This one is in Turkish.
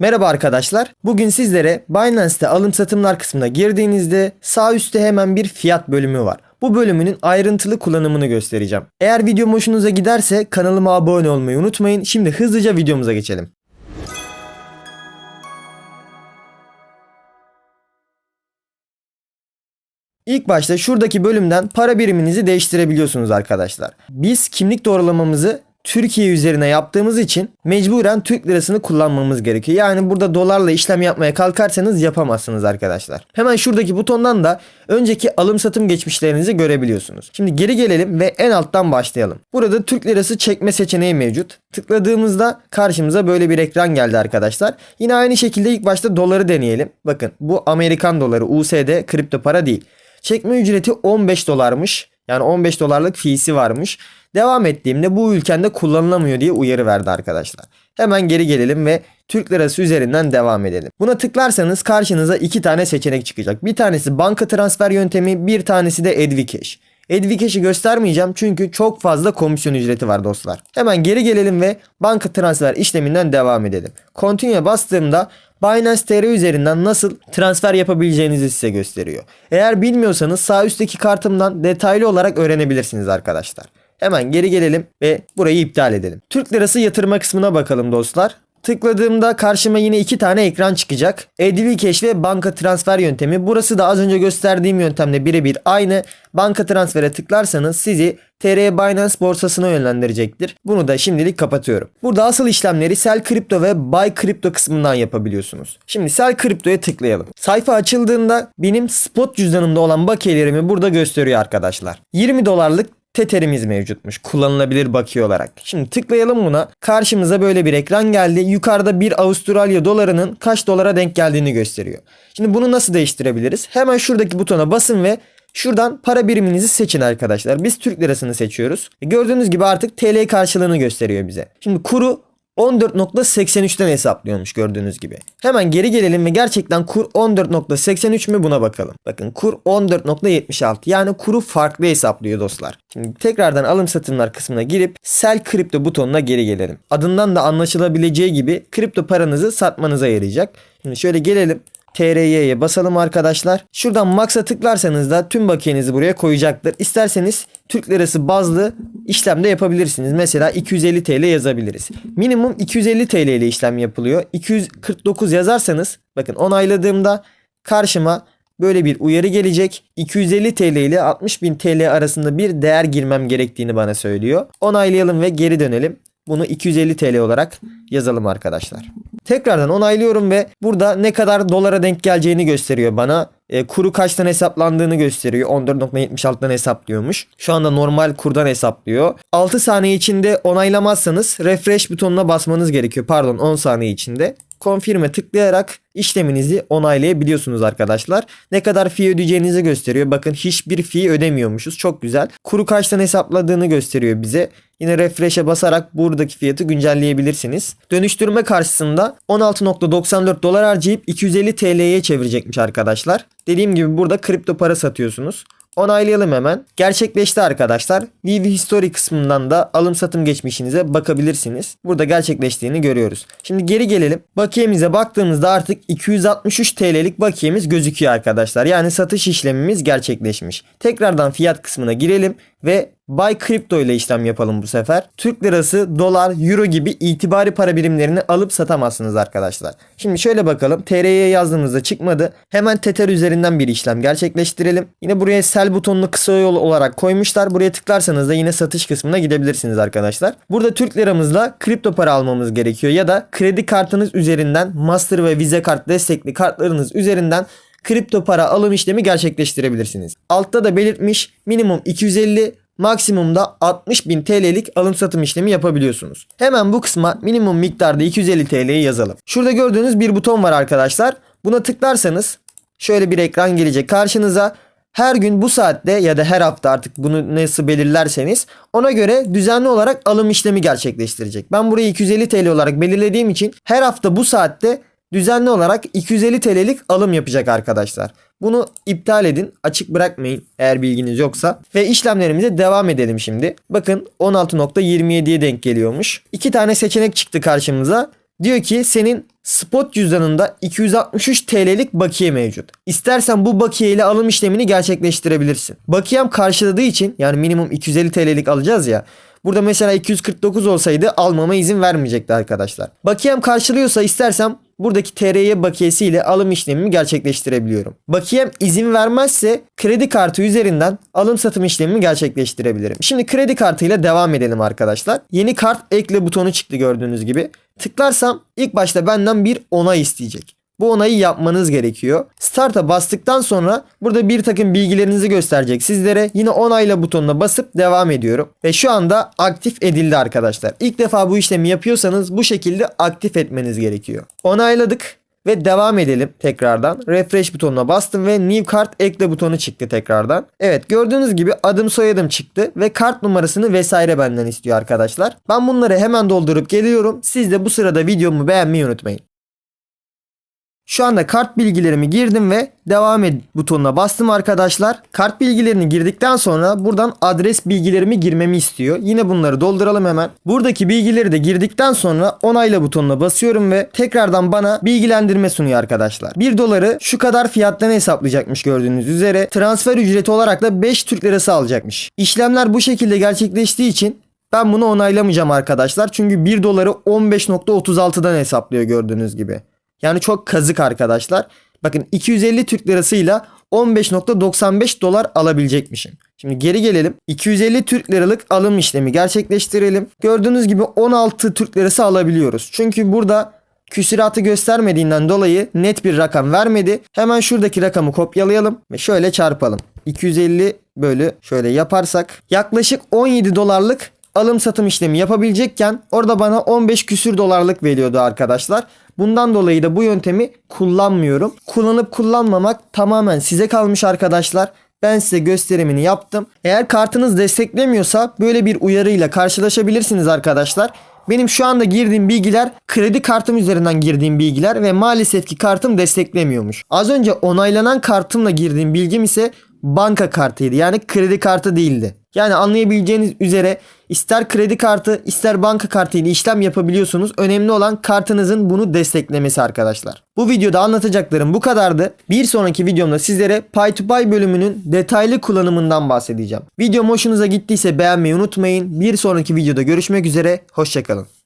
Merhaba arkadaşlar. Bugün sizlere Binance'te alım satımlar kısmına girdiğinizde sağ üstte hemen bir fiyat bölümü var. Bu bölümünün ayrıntılı kullanımını göstereceğim. Eğer videom hoşunuza giderse kanalıma abone olmayı unutmayın. Şimdi hızlıca videomuza geçelim. İlk başta şuradaki bölümden para biriminizi değiştirebiliyorsunuz arkadaşlar. Biz kimlik doğrulamamızı Türkiye üzerine yaptığımız için mecburen Türk lirasını kullanmamız gerekiyor. Yani burada dolarla işlem yapmaya kalkarsanız yapamazsınız arkadaşlar. Hemen şuradaki butondan da önceki alım satım geçmişlerinizi görebiliyorsunuz. Şimdi geri gelelim ve en alttan başlayalım. Burada Türk lirası çekme seçeneği mevcut. Tıkladığımızda karşımıza böyle bir ekran geldi arkadaşlar. Yine aynı şekilde ilk başta doları deneyelim. Bakın bu Amerikan doları, USD, kripto para değil. Çekme ücreti 15 dolarmış. Yani 15 dolarlık fee'si varmış. Devam ettiğimde bu ülkende kullanılamıyor diye uyarı verdi arkadaşlar. Hemen geri gelelim ve Türk lirası üzerinden devam edelim. Buna tıklarsanız karşınıza iki tane seçenek çıkacak. Bir tanesi banka transfer yöntemi, bir tanesi de Edvicash. Edvicash'i göstermeyeceğim çünkü çok fazla komisyon ücreti var dostlar. Hemen geri gelelim ve banka transfer işleminden devam edelim. Continue'ya bastığımda Binance TR üzerinden nasıl transfer yapabileceğinizi size gösteriyor. Eğer bilmiyorsanız sağ üstteki kartımdan detaylı olarak öğrenebilirsiniz arkadaşlar. Hemen geri gelelim ve burayı iptal edelim. Türk lirası yatırma kısmına bakalım dostlar. Tıkladığımda karşıma yine iki tane ekran çıkacak. Edvicash ve banka transfer yöntemi. Burası da az önce gösterdiğim yöntemle birebir aynı. Banka transfere tıklarsanız sizi TR Binance borsasına yönlendirecektir. Bunu da şimdilik kapatıyorum. Burada asıl işlemleri Sell Crypto ve Buy Crypto kısmından yapabiliyorsunuz. Şimdi Sell Crypto'ya tıklayalım. Sayfa açıldığında benim spot cüzdanımda olan bakiyelerimi burada gösteriyor arkadaşlar. 20 dolarlık Tether'imiz mevcutmuş kullanılabilir bakiye olarak. Şimdi tıklayalım buna. Karşımıza böyle bir ekran geldi. Yukarıda bir Avustralya dolarının kaç dolara denk geldiğini gösteriyor. Şimdi bunu nasıl değiştirebiliriz? Hemen şuradaki butona basın ve şuradan para biriminizi seçin arkadaşlar. Biz Türk lirasını seçiyoruz. Gördüğünüz gibi artık TL karşılığını gösteriyor bize. Şimdi kuru 14.83'ten hesaplıyormuş gördüğünüz gibi. Hemen geri gelelim ve gerçekten kur 14.83 mü buna bakalım. Bakın kur 14.76 yani kuru farklı hesaplıyor dostlar. Şimdi tekrardan alım satımlar kısmına girip Sell Crypto butonuna geri gelelim. Adından da anlaşılabileceği gibi kripto paranızı satmanıza yarayacak. Şimdi şöyle gelelim. TRY'ye basalım arkadaşlar. Şuradan Max'a tıklarsanız da tüm bakiyenizi buraya koyacaktır. İsterseniz Türk lirası bazlı işlem de yapabilirsiniz. Mesela 250 TL yazabiliriz. Minimum 250 TL ile işlem yapılıyor. 249 yazarsanız bakın onayladığımda karşıma böyle bir uyarı gelecek. 250 TL ile 60.000 TL arasında bir değer girmem gerektiğini bana söylüyor. Onaylayalım ve geri dönelim. Bunu 250 TL olarak yazalım arkadaşlar. Tekrardan onaylıyorum ve burada ne kadar dolara denk geleceğini gösteriyor bana. Kuru kaçtan hesaplandığını gösteriyor. 14.76'dan hesaplıyormuş. Şu anda normal kurdan hesaplıyor. 6 saniye içinde onaylamazsanız refresh butonuna basmanız gerekiyor. Pardon 10 saniye içinde. Confirm'e tıklayarak işleminizi onaylayabiliyorsunuz arkadaşlar. Ne kadar fee ödeyeceğinizi gösteriyor. Bakın hiçbir fee ödemiyormuşuz. Çok güzel. Kuru kaçtan hesapladığını gösteriyor bize. Yine refresh'e basarak buradaki fiyatı güncelleyebilirsiniz. Dönüştürme karşısında 16.94 dolar harcayıp 250 TL'ye çevirecekmiş arkadaşlar. Dediğim gibi burada kripto para satıyorsunuz. Onaylayalım hemen. Gerçekleşti arkadaşlar. View History kısmından da alım satım geçmişinize bakabilirsiniz. Burada gerçekleştiğini görüyoruz. Şimdi geri gelelim. Bakiyemize baktığımızda artık 263 TL'lik bakiyemiz gözüküyor arkadaşlar. Yani satış işlemimiz gerçekleşmiş. Tekrardan fiyat kısmına girelim ve Buy Crypto ile işlem yapalım bu sefer. Türk lirası, dolar, euro gibi itibari para birimlerini alıp satamazsınız arkadaşlar. Şimdi şöyle bakalım. TR'ye yazdığımızda çıkmadı. Hemen Tether üzerinden bir işlem gerçekleştirelim. Yine buraya sell butonunu kısa yol olarak koymuşlar. Buraya tıklarsanız da yine satış kısmına gidebilirsiniz arkadaşlar. Burada Türk liramızla kripto para almamız gerekiyor. Ya da kredi kartınız üzerinden Master ve Visa kart destekli kartlarınız üzerinden kripto para alım işlemi gerçekleştirebilirsiniz. Altta da belirtmiş minimum 250 maksimumda 60.000 TL'lik alım satım işlemi yapabiliyorsunuz. Hemen bu kısma minimum miktarda 250 TL'yi yazalım. Şurada gördüğünüz bir buton var arkadaşlar. Buna tıklarsanız şöyle bir ekran gelecek karşınıza. Her gün bu saatte ya da her hafta artık bunu nasıl belirlerseniz ona göre düzenli olarak alım işlemi gerçekleştirecek. Ben burayı 250 TL olarak belirlediğim için her hafta bu saatte düzenli olarak 250 TL'lik alım yapacak arkadaşlar. Bunu iptal edin. Açık bırakmayın eğer bilginiz yoksa. Ve işlemlerimize devam edelim şimdi. Bakın 16.27'ye denk geliyormuş. İki tane seçenek çıktı karşımıza. Diyor ki senin spot cüzdanında 263 TL'lik bakiye mevcut. İstersen bu bakiye ile alım işlemini gerçekleştirebilirsin. Bakiyem karşıladığı için, yani minimum 250 TL'lik alacağız ya. Burada mesela 249 olsaydı almama izin vermeyecekti arkadaşlar. Bakiyem karşılıyorsa istersem buradaki TRY bakiyesi ile alım işlemimi gerçekleştirebiliyorum. Bakiyem izin vermezse kredi kartı üzerinden alım satım işlemimi gerçekleştirebilirim. Şimdi kredi kartıyla devam edelim arkadaşlar. Yeni kart ekle butonu çıktı gördüğünüz gibi. Tıklarsam ilk başta benden bir onay isteyecek. Bu onayı yapmanız gerekiyor. Start'a bastıktan sonra burada bir takım bilgilerinizi gösterecek sizlere. Yine onayla butonuna basıp devam ediyorum. Ve şu anda aktif edildi arkadaşlar. İlk defa bu işlemi yapıyorsanız bu şekilde aktif etmeniz gerekiyor. Onayladık ve devam edelim tekrardan. Refresh butonuna bastım ve New Card ekle butonu çıktı tekrardan. Evet, gördüğünüz gibi adım soyadım çıktı ve kart numarasını vesaire benden istiyor arkadaşlar. Ben bunları hemen doldurup geliyorum. Siz de bu sırada videomu beğenmeyi unutmayın. Şu anda kart bilgilerimi girdim ve devam et butonuna bastım arkadaşlar. Kart bilgilerini girdikten sonra buradan adres bilgilerimi girmemi istiyor. Yine bunları dolduralım hemen. Buradaki bilgileri de girdikten sonra onayla butonuna basıyorum ve tekrardan bana bilgilendirme sunuyor arkadaşlar. 1 doları şu kadar fiyattan hesaplayacakmış gördüğünüz üzere. Transfer ücreti olarak da 5 Türk lirası alacakmış. İşlemler bu şekilde gerçekleştiği için ben bunu onaylamayacağım arkadaşlar. Çünkü 1 doları 15.36'dan hesaplıyor gördüğünüz gibi. Yani çok kazık arkadaşlar. Bakın 250 Türk lirasıyla 15.95 dolar alabilecekmişim. Şimdi geri gelelim. 250 Türk liralık alım işlemi gerçekleştirelim. Gördüğünüz gibi 16 Türk lirası alabiliyoruz. Çünkü burada küsuratı göstermediğinden dolayı net bir rakam vermedi. Hemen şuradaki rakamı kopyalayalım ve şöyle çarpalım. 250 bölü şöyle yaparsak yaklaşık 17 dolarlık alım satım işlemi yapabilecekken orada bana 15 küsür dolarlık veriyordu arkadaşlar. Bundan dolayı da bu yöntemi kullanmıyorum. Kullanıp kullanmamak tamamen size kalmış arkadaşlar. Ben size gösterimini yaptım. Eğer kartınız desteklemiyorsa böyle bir uyarıyla karşılaşabilirsiniz arkadaşlar. Benim şu anda girdiğim bilgiler kredi kartım üzerinden girdiğim bilgiler ve maalesef ki kartım desteklemiyormuş. Az önce onaylanan kartımla girdiğim bilgim ise banka kartıydı. Yani kredi kartı değildi. Yani anlayabileceğiniz üzere ister kredi kartı ister banka kartı ile işlem yapabiliyorsunuz. Önemli olan kartınızın bunu desteklemesi arkadaşlar. Bu videoda anlatacaklarım bu kadardı. Bir sonraki videomda sizlere Pay2Pay bölümünün detaylı kullanımından bahsedeceğim. Videom hoşunuza gittiyse beğenmeyi unutmayın. Bir sonraki videoda görüşmek üzere. Hoşçakalın.